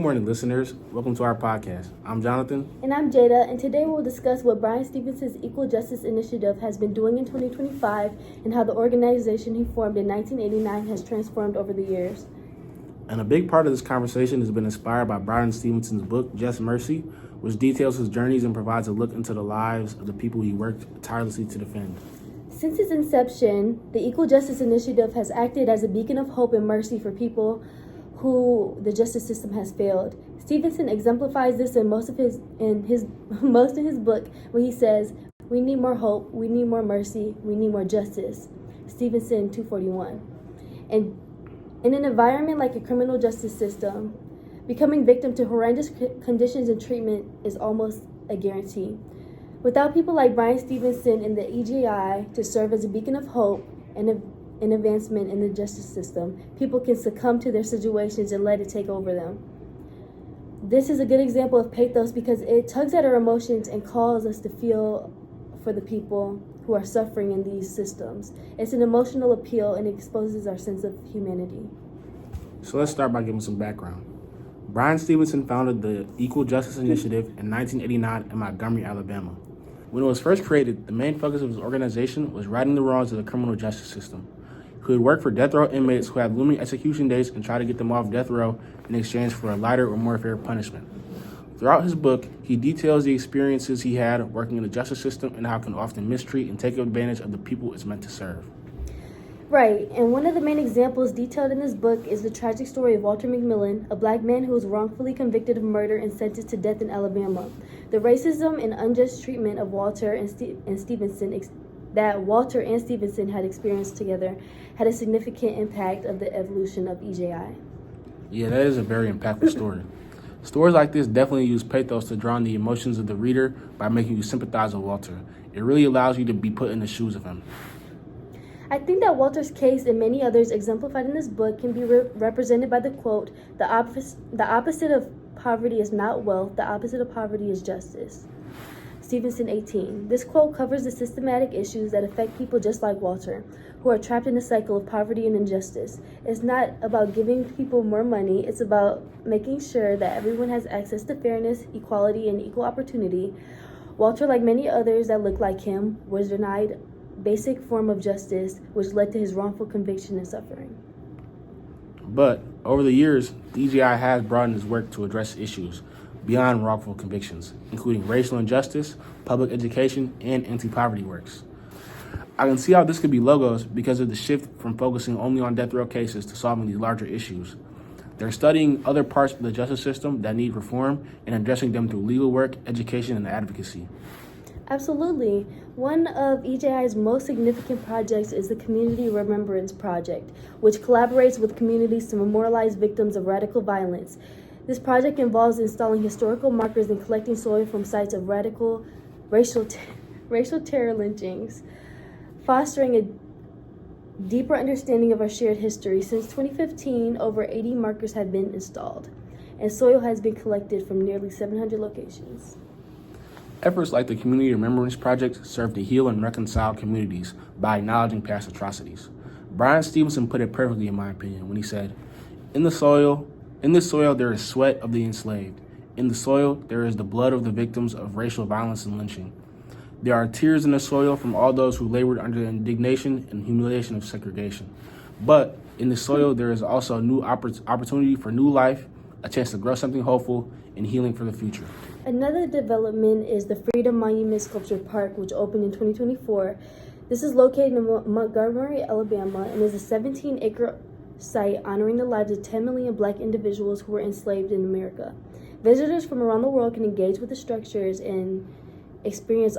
morning, listeners. Welcome to our podcast. I'm Jonathan. And I'm Jada, and today we'll discuss what Bryan Stevenson's Equal Justice Initiative has been doing in 2025 and how the organization he formed in 1989 has transformed over the years. And a big part of this conversation has been inspired by Bryan Stevenson's book, Just Mercy, which details his journeys and provides a look into the lives of the people he worked tirelessly to defend. Since its inception, the Equal Justice Initiative has acted as a beacon of hope and mercy for people who the justice system has failed. Stevenson exemplifies this in most of his book, where he says, "We need more hope, we need more mercy, we need more justice." Stevenson 241. And in an environment like a criminal justice system, becoming victim to horrendous conditions and treatment is almost a guarantee. Without people like Bryan Stevenson and the EJI to serve as a beacon of hope and an advancement in the justice system, people can succumb to their situations and let it take over them. This is a good example of pathos because it tugs at our emotions and calls us to feel for the people who are suffering in these systems. It's an emotional appeal and exposes our sense of humanity. So let's start by giving some background. Bryan Stevenson founded the Equal Justice Initiative in 1989 in Montgomery, Alabama. When it was first created, the main focus of his organization was righting the wrongs of the criminal justice system. He would work for death row inmates who had looming execution dates and try to get them off death row in exchange for a lighter or more fair punishment. Throughout his book, he details the experiences he had working in the justice system and how it can often mistreat and take advantage of the people it's meant to serve. Right, and one of the main examples detailed in this book is the tragic story of Walter McMillan, a black man who was wrongfully convicted of murder and sentenced to death in Alabama. The racism and unjust treatment of Walter and Stevenson had experienced together had a significant impact of the evolution of EJI. Yeah, that is a very impactful story. Stories like this definitely use pathos to draw on the emotions of the reader by making you sympathize with Walter. It really allows you to be put in the shoes of him. I think that Walter's case and many others exemplified in this book can be represented by the quote, the opposite of poverty is not wealth, the opposite of poverty is justice. Stevenson 18. This quote covers the systematic issues that affect people just like Walter, who are trapped in a cycle of poverty and injustice. It's not about giving people more money, it's about making sure that everyone has access to fairness, equality, and equal opportunity. Walter, like many others that look like him, was denied basic form of justice, which led to his wrongful conviction and suffering. But over the years, the EJI has broadened its work to address issues beyond wrongful convictions, including racial injustice, public education, and anti-poverty works. I can see how this could be logos because of the shift from focusing only on death row cases to solving these larger issues. They're studying other parts of the justice system that need reform and addressing them through legal work, education, and advocacy. Absolutely. One of EJI's most significant projects is the Community Remembrance Project, which collaborates with communities to memorialize victims of radical violence. This project involves installing historical markers and collecting soil from sites of radical racial terror lynchings, fostering a deeper understanding of our shared history. Since 2015, over 80 markers have been installed, and soil has been collected from nearly 700 locations. Efforts like the Community Remembrance Project serve to heal and reconcile communities by acknowledging past atrocities. Bryan Stevenson put it perfectly, in my opinion, when he said, In this soil there is sweat of the enslaved. In the soil there is the blood of the victims of racial violence and lynching. There are tears in the soil from all those who labored under the indignation and humiliation of segregation. But in the soil there is also a new opportunity for new life, a chance to grow something hopeful, and healing for the future. Another development is the Freedom Monument Sculpture Park, which opened in 2024. This is located in Montgomery, Alabama, and is a 17-acre site honoring the lives of 10 million Black individuals who were enslaved in America. Visitors from around the world can engage with the structures and experience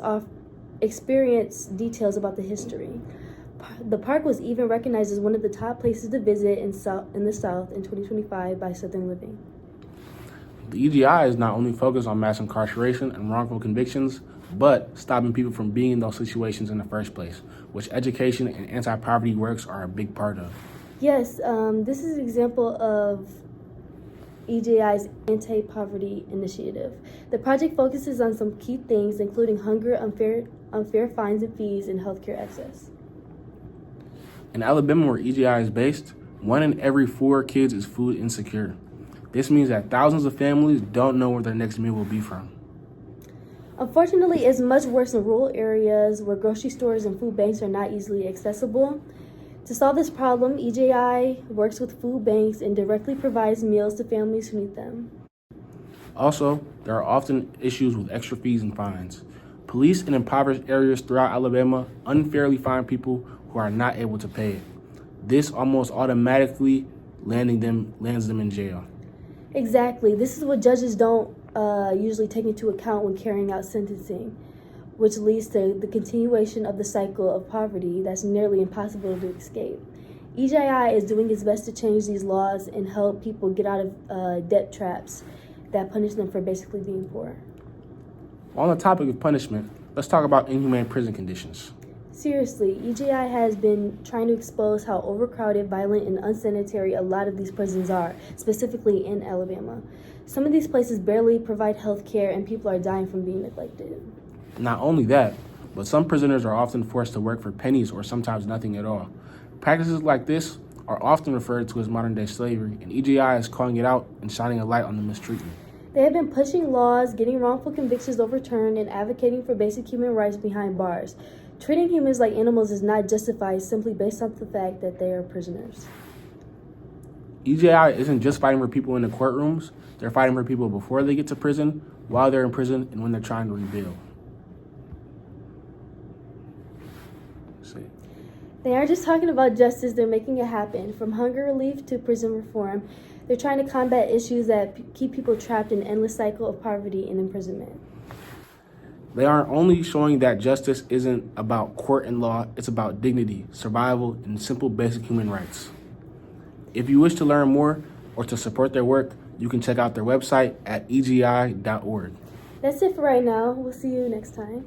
details about the history. The park was even recognized as one of the top places to visit in the South in 2025 by Southern Living. The EJI is not only focused on mass incarceration and wrongful convictions, but stopping people from being in those situations in the first place, which education and anti-poverty works are a big part of. Yes, this is an example of EJI's anti-poverty initiative. The project focuses on some key things, including hunger, unfair fines and fees, and healthcare access. In Alabama, where EJI is based, 1 in every 4 kids is food insecure. This means that thousands of families don't know where their next meal will be from. Unfortunately, it's much worse in rural areas where grocery stores and food banks are not easily accessible. To solve this problem, EJI works with food banks and directly provides meals to families who need them. Also, there are often issues with extra fees and fines. Police in impoverished areas throughout Alabama unfairly fine people who are not able to pay it. This almost automatically lands them in jail. Exactly. This is what judges don't usually take into account when carrying out sentencing, which leads to the continuation of the cycle of poverty that's nearly impossible to escape. EJI is doing its best to change these laws and help people get out of debt traps that punish them for basically being poor. On the topic of punishment, let's talk about inhumane prison conditions. Seriously, EJI has been trying to expose how overcrowded, violent, and unsanitary a lot of these prisons are, specifically in Alabama. Some of these places barely provide health care, and people are dying from being neglected. Not only that, but some prisoners are often forced to work for pennies or sometimes nothing at all. Practices like this are often referred to as modern-day slavery, and EJI is calling it out and shining a light on the mistreatment. They have been pushing laws, getting wrongful convictions overturned, and advocating for basic human rights behind bars. Treating humans like animals is not justified simply based on the fact that they are prisoners. EJI isn't just fighting for people in the courtrooms, they're fighting for people before they get to prison, while they're in prison, and when they're trying to rebuild. They aren't just talking about justice, they're making it happen. From hunger relief to prison reform, they're trying to combat issues that keep people trapped in an endless cycle of poverty and imprisonment. They aren't only showing that justice isn't about court and law, it's about dignity, survival, and simple basic human rights. If you wish to learn more or to support their work, you can check out their website at EJI.org. That's it for right now. We'll see you next time.